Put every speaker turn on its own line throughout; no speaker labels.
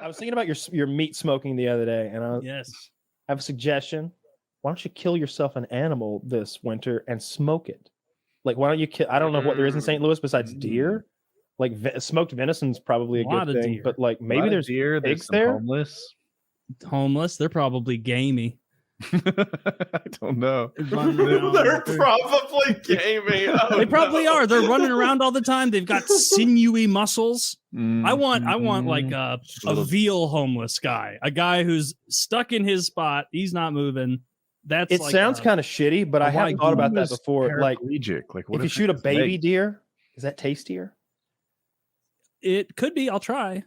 I was thinking about your meat smoking the other day, and I have a suggestion. Why don't you kill yourself an animal this winter and smoke it? Like, why don't you kill? I don't know what there is in St. Louis besides deer. Like smoked venison's probably a good thing, but like maybe there's
deer,
pigs there.
Homeless. They're probably gamey.
I don't know.
They're probably gamey. Oh,
they probably are. They're running around all the time. They've got sinewy muscles. I want like a veal homeless guy, a guy who's stuck in his spot. He's not moving. It
sounds kind of shitty, but I haven't thought about that before. Like
what
if you shoot a baby deer, is that tastier?
It could be. I'll try.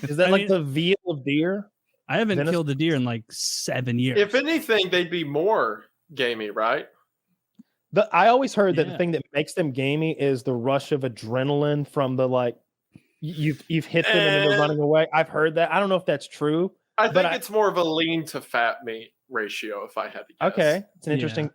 Is that like the veal of deer?
I haven't killed a deer in like 7 years.
If anything, they'd be more gamey, right?
I always heard that the thing that makes them gamey is the rush of adrenaline from the like you've hit them and then they're running away. I've heard that. I don't know if that's true.
I think it's more of a lean to fat meat ratio, if I had to guess.
Okay, it's an interesting.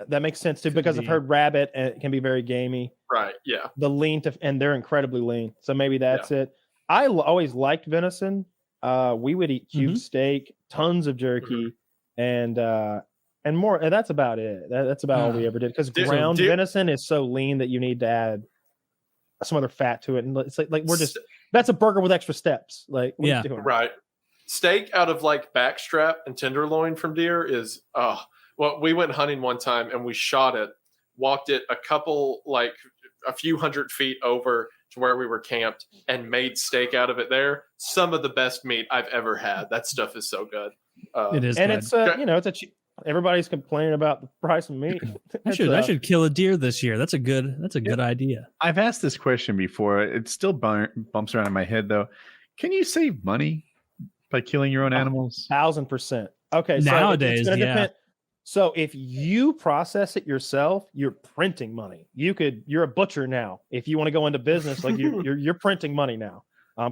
That makes sense too because I've heard rabbit and it can be very gamey.
Right. Yeah.
The lean to and they're incredibly lean, so maybe that's it. I always liked venison. We would eat cube steak, tons of jerky, and more. And that's about it. That's about all we ever did. Because ground venison is so lean that you need to add some other fat to it. And it's like we're just that's a burger with extra steps. Like what are you doing?
Right. Steak out of like backstrap and tenderloin from deer is well, we went hunting one time and we shot it, walked it a few hundred feet over to where we were camped and made steak out of it there. Some of the best meat I've ever had. That stuff is so good.
It is,
and good. It's it's everybody's complaining about the price of meat.
I should kill a deer this year. That's a good idea.
I've asked this question before. It still bumps around in my head though. Can you save money by killing your own animals?
1,000%. Okay,
nowadays,
depend. So if you process it yourself, you're printing money. You're a butcher now. If you want to go into business, like you're printing money now.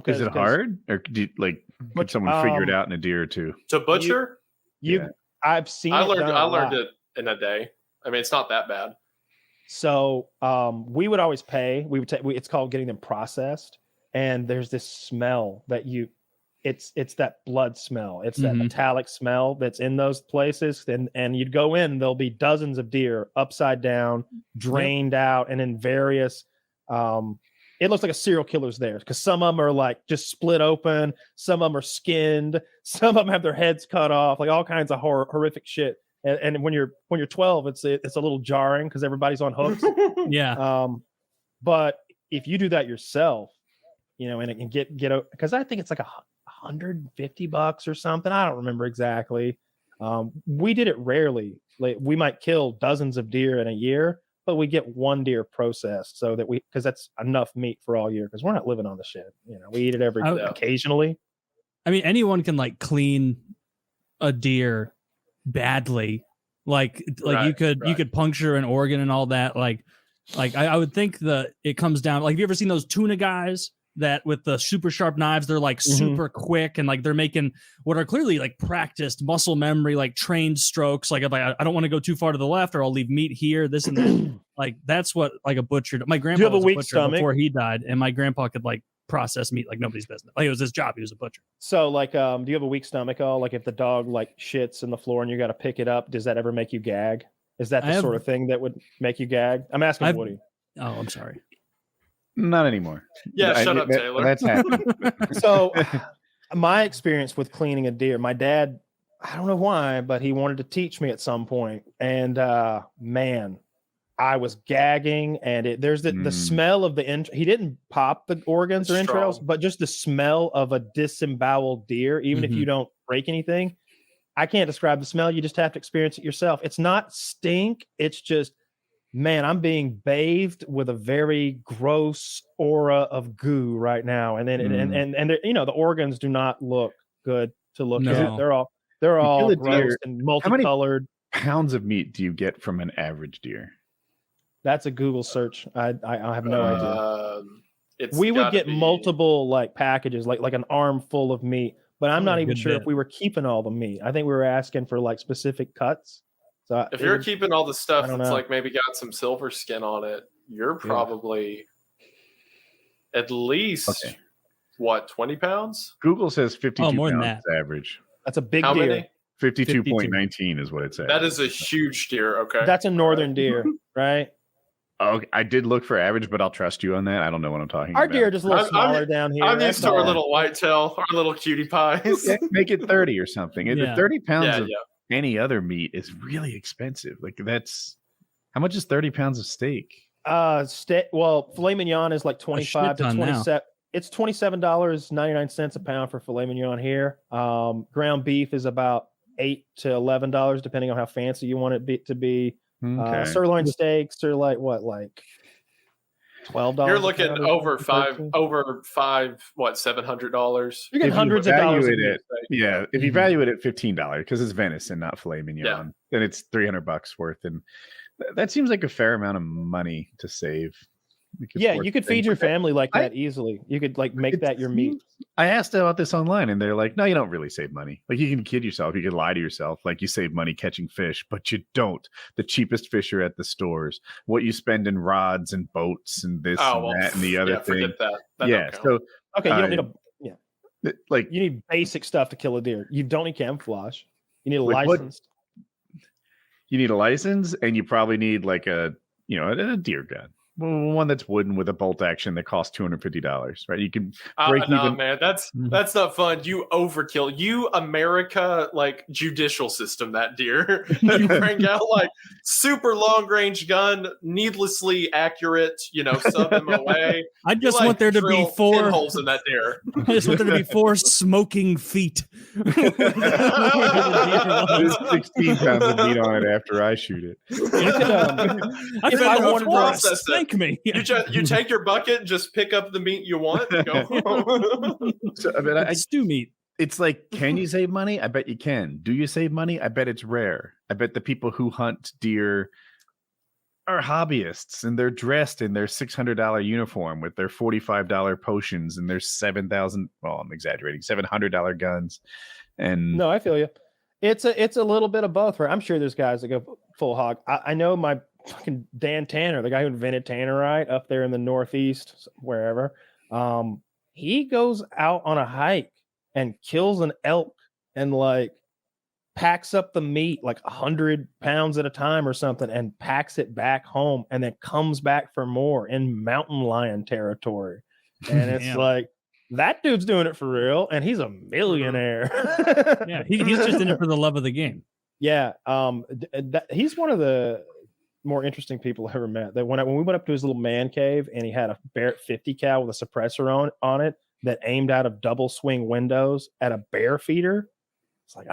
Is it hard, or could someone figure it out in a dear or two?
To butcher,
I've seen.
I learned it in a day. I mean, it's not that bad.
So we would always pay. We would take. It's called getting them processed, and there's this smell that it's that blood smell. It's that metallic smell that's in those places. And you'd go in, there'll be dozens of deer upside down, drained out, and in various it looks like a serial killer's there because some of them are like just split open, some of them are skinned, some of them have their heads cut off, like all kinds of horrific shit. And when you're 12, it's a little jarring because everybody's on hooks. But if you do that yourself, and it can get because I think it's like $150 or something. I don't remember exactly. We did it rarely. Like we might kill dozens of deer in a year, but we get one deer processed so that because that's enough meat for all year because we're not living on the shit. We eat it occasionally.
I mean, anyone can like clean a deer badly. Like you could puncture an organ and all that. Like I would think that it comes down. Like, have you ever seen those tuna guys that with the super sharp knives, they're like super quick and like they're making what are clearly like practiced muscle memory, like trained strokes. Like I don't want to go too far to the left or I'll leave meat here, this and that. Like that's what like a butcher. My grandpa was a butcher stomach before he died, and my grandpa could like process meat like nobody's business. Like it was his job. He was a butcher.
So like, do you have a weak stomach? Like if the dog like shits in the floor and you got to pick it up, does that ever make you gag? Is that the sort of thing that would make you gag? I'm asking Woody.
Oh, I'm sorry.
Not anymore.
Yeah, shut up, Taylor.
That's happening.
So my experience with cleaning a deer, my dad, I don't know why, but he wanted to teach me at some point. And man, I was gagging and there's the smell of he didn't pop the organs or entrails, but just the smell of a disemboweled deer, even if you don't break anything. I can't describe the smell. You just have to experience it yourself. It's not stink. It's just, man, I'm being bathed with a very gross aura of goo right now. And then and the organs do not look good to look at. They're all gross and multicolored.
How many pounds of meat do you get from an average deer?
That's a Google search. I have no idea. We would get multiple like packages, like an arm full of meat, but I'm not even sure if we were keeping all the meat. I think we were asking for like specific cuts. So
if you're keeping all the stuff that's like maybe got some silver skin on it, you're probably at least what, 20 pounds?
Google says 52
more than
pounds
that.
average.
That's a big
How
deer.
many?
52.19 is what it says.
That is a huge deer. Okay.
That's a northern deer, right?
Oh, I did look for average, but I'll trust you on that. I don't know what I'm talking
Our
about.
deer are just a little
I'm-
smaller down here.
I'm
That's
used to our
all.
little whitetail, our little cutie pies.
Yeah, make it 30 or something.
Yeah.
30 pounds
Yeah,
of
yeah.
any other meat is really expensive. Like that's how much is 30 pounds of steak?
Well, filet mignon is like 25 to
ton now.
27. It's $27.99 a pound for filet mignon here. Ground beef is about $8 to $11, depending on how fancy you want it to be.
Okay.
Sirloin steaks are like $12.
You're
a
looking
pound or
over
something,
$5, what, $700?
You're getting
If you
hundreds of dollars.
evaluate
a
it,
meat.
yeah. If you
Mhm.
value it at $15, because it's venison, not filet mignon,
Yeah.
then it's $300 worth, and that seems like a fair amount of money to save. Like, it's
Yeah,
worth
you could
the thing.
feed your
But that-
family like
I-
that easily. You could like make
it
that your meat.
seems- I asked about this online, and they're like, "No, you don't really save money. Like you can kid yourself, you can lie to yourself, like you save money catching fish, but you don't. The cheapest fish are at the stores. What you spend in rods and boats and this
Oh,
and
well,
that and the other
yeah,
thing.
forget that. That
Yeah,
don't count.
so
Okay, you don't need
like
you need basic stuff to kill a deer. You don't need camouflage. You need a
Like, what-
license.
you need a license, and you probably need like a deer gun. One that's wooden with a bolt action that costs $250, right? You can break
Nah,
even.
man, that's not fun. You overkill. You America like judicial system that deer. You bring out like super long range gun, needlessly accurate. Sub MOA.
I just want there to be
drill
four.
pinholes in that deer.
I just want there to be 4 smoking feet.
There's 16 pounds of meat on it after I shoot it.
You could,
I
If
fed
I
the
wanted to
forest.
process it,
Thank me.
You take your bucket and just pick up the meat you want and go home.
So, I mean,
It's stew meat.
it's like, can you save money? I bet you can. Do you save money? I bet it's rare. I bet the people who hunt deer are hobbyists, and they're dressed in their $600 uniform with their $45 potions and their $7,000. Well, I'm exaggerating. $700 guns. And
No, I feel you. It's a little bit of both, right? I'm sure there's guys that go full hog. I know my fucking Dan Tanner, the guy who invented Tannerite up there in the Northeast, wherever. He goes out on a hike and kills an elk and like packs up the meat like 100 pounds at a time or something and packs it back home and then comes back for more in mountain lion territory. And it's
Damn.
like, that dude's doing it for real, and he's a millionaire.
Yeah, he's just in it for the love of the game.
Yeah, he's one of the more interesting people I ever met. That when we went up to his little man cave, and he had a Barrett 50 cal with a suppressor on it that aimed out of double swing windows at a bear feeder. It's like,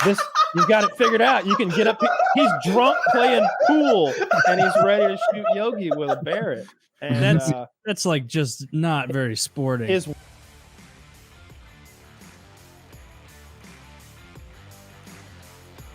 this you've got it figured out. You can get up. He's drunk playing pool, and he's ready to shoot Yogi with a Barrett. And
That's like just not very sporting.
his